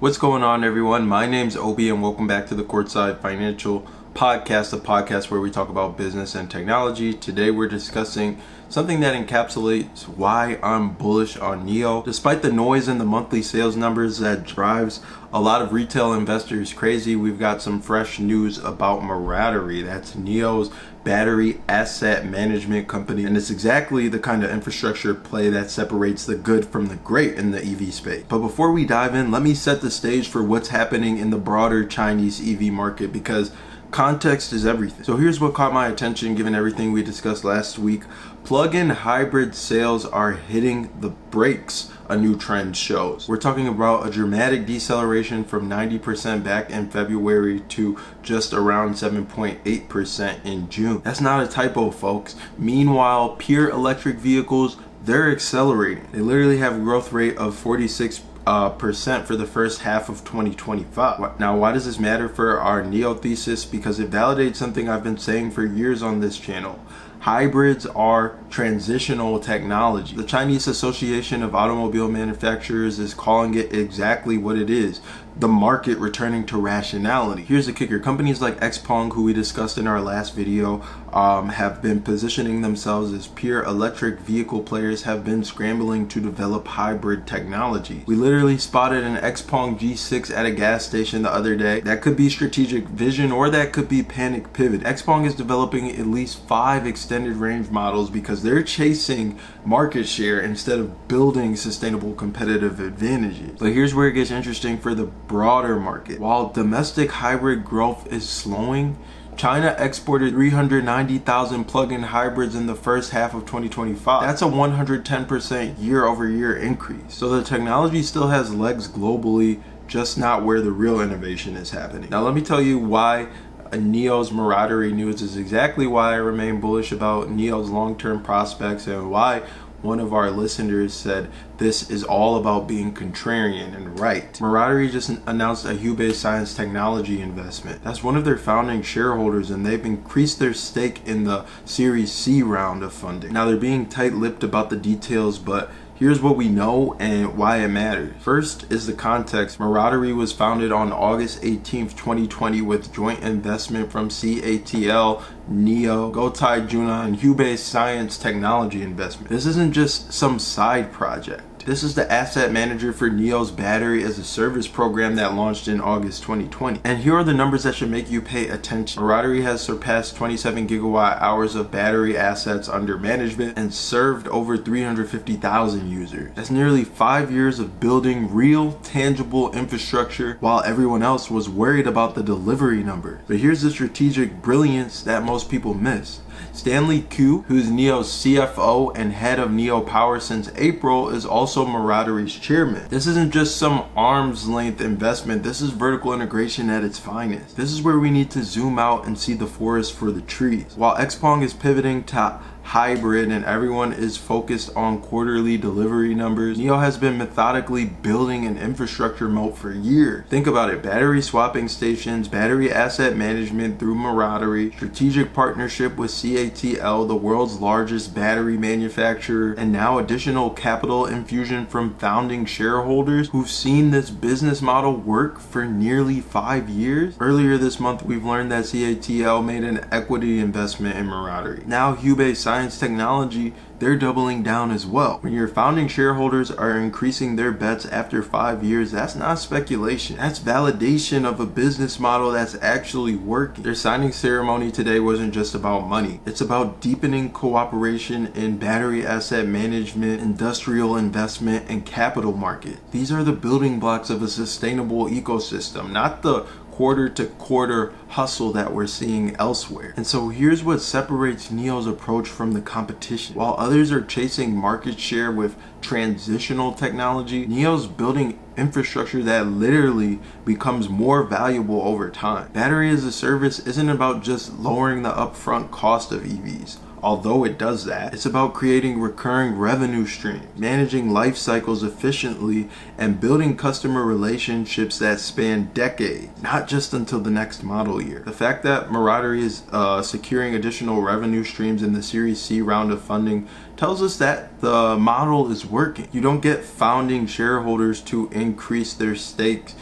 What's going on, everyone? My name's Obi and welcome back to the Courtside Financial podcast, a podcast where we talk about business and technology. Today we're discussing something that encapsulates why I'm bullish on NIO. Despite the noise in the monthly sales numbers that drives a lot of retail investors crazy, we've got some fresh news about Mirattery. That's NIO's battery asset management company, and it's exactly the kind of infrastructure play that separates the good from the great in the EV space. But before we dive in, let me set the stage for what's happening in the broader Chinese EV market, because context is everything. So here's what caught my attention given everything we discussed last week. Plug-in hybrid sales are hitting the brakes, a new trend shows. We're talking about a dramatic deceleration from 90% back in February to just around 7.8% in June. That's not a typo, folks. Meanwhile, pure electric vehicles, they're accelerating. They literally have a growth rate of 46% for the first half of 2025. Now, why does this matter for our NIO thesis? Because it validates something I've been saying for years on this channel. Hybrids are transitional technology. The Chinese Association of Automobile Manufacturers is calling it exactly what it is: the market returning to rationality. Here's the kicker. Companies like XPeng, who we discussed in our last video, have been positioning themselves as pure electric vehicle players, have been scrambling to develop hybrid technology. We literally spotted an XPeng G6 at a gas station the other day. That could be strategic vision, or that could be panic pivot. XPeng is developing at least 5 extended range models because they're chasing market share instead of building sustainable competitive advantages. But here's where it gets interesting for the broader market. While domestic hybrid growth is slowing, China exported 390,000 plug-in hybrids in the first half of 2025. That's a 110% year-over-year increase. So the technology still has legs globally, just not where the real innovation is happening. Now let me tell you why NIO's Mirattery news is exactly why I remain bullish about NIO's long-term prospects, and why one of our listeners said this is all about being contrarian and right. Mirattery just announced a Hubei Science Technology investment. That's one of their founding shareholders, and they've increased their stake in the Series C round of funding. Now they're being tight-lipped about the details, but here's what we know and why it matters. First is the context. Mirattery was founded on August 18th, 2020 with joint investment from CATL, NIO, Courtside Financial, and Hubei Science Technology investment. This isn't just some side project. This is the asset manager for NIO's battery as a service program that launched in August 2020. And here are the numbers that should make you pay attention. Mirattery has surpassed 27 gigawatt hours of battery assets under management and served over 350,000 users. That's nearly 5 years of building real, tangible infrastructure while everyone else was worried about the delivery numbers. But here's the strategic brilliance that most people miss. Stanley Q, who's NIO's CFO and head of NIO Power since April, is also Mirattery's chairman. This isn't just some arm's length investment. This is vertical integration at its finest. This is where we need to zoom out and see the forest for the trees. While XPeng is pivoting to hybrid and everyone is focused on quarterly delivery numbers, NIO has been methodically building an infrastructure moat for years. Think about it: battery swapping stations, battery asset management through Mirattery, strategic partnership with CATL, the world's largest battery manufacturer, and now additional capital infusion from founding shareholders who've seen this business model work for nearly 5 years. Earlier this month, we've learned that CATL made an equity investment in Mirattery. Now Hubei Science Technology, they're doubling down as well. When your founding shareholders are increasing their bets after 5 years, that's not speculation. That's validation of a business model that's actually working. Their signing ceremony today wasn't just about money. It's about deepening cooperation in battery asset management, industrial investment, and capital market. These are the building blocks of a sustainable ecosystem, not the quarter to quarter hustle that we're seeing elsewhere. And so here's what separates NIO's approach from the competition. While others are chasing market share with transitional technology, NIO's building infrastructure that literally becomes more valuable over time. Battery as a service isn't about just lowering the upfront cost of EVs. Although it does that, it's about creating recurring revenue streams, managing life cycles efficiently, and building customer relationships that span decades, not just until the next model year. The fact that Mirattery is securing additional revenue streams in the Series C round of funding tells us that the model is working. You don't get founding shareholders to increase their stakes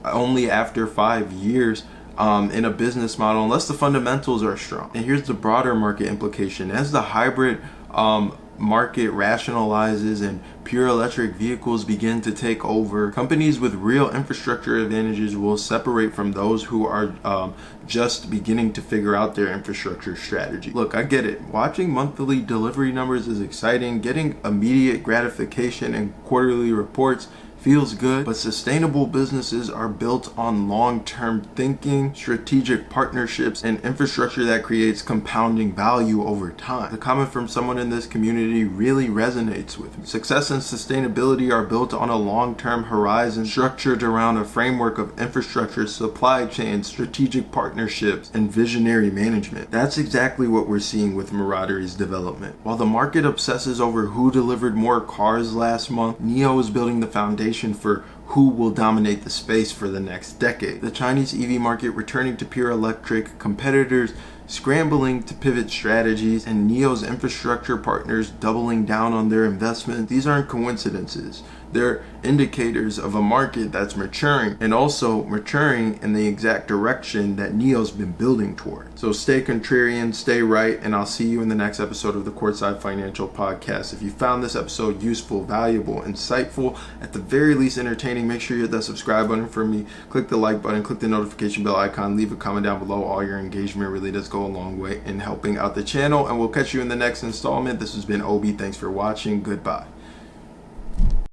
only after 5 years in a business model, unless the fundamentals are strong. And here's the broader market implication. As the hybrid market rationalizes and pure electric vehicles begin to take over, companies with real infrastructure advantages will separate from those who are just beginning to figure out their infrastructure strategy. Look, I get it. Watching monthly delivery numbers is exciting. Getting immediate gratification and quarterly reports feels good, but sustainable businesses are built on long-term thinking, strategic partnerships, and infrastructure that creates compounding value over time. The comment from someone in this community really resonates with me. Success and sustainability are built on a long-term horizon structured around a framework of infrastructure, supply chain, strategic partnerships, and visionary management. That's exactly what we're seeing with Mirattery's development. While the market obsesses over who delivered more cars last month, NIO is building the foundation for who will dominate the space for the next decade. The Chinese EV market returning to pure electric, competitors scrambling to pivot strategies, and NIO's infrastructure partners doubling down on their investment. These aren't coincidences. They're indicators of a market that's maturing, and also maturing in the exact direction that NIO's been building toward. So stay contrarian, stay right, and I'll see you in the next episode of the Courtside Financial Podcast. If you found this episode useful, valuable, insightful, at the very least entertaining, make sure you hit that subscribe button for me, click the like button, click the notification bell icon, leave a comment down below. All your engagement really does go a long way in helping out the channel, and we'll catch you in the next installment. This has been Obi. Thanks for watching. Goodbye.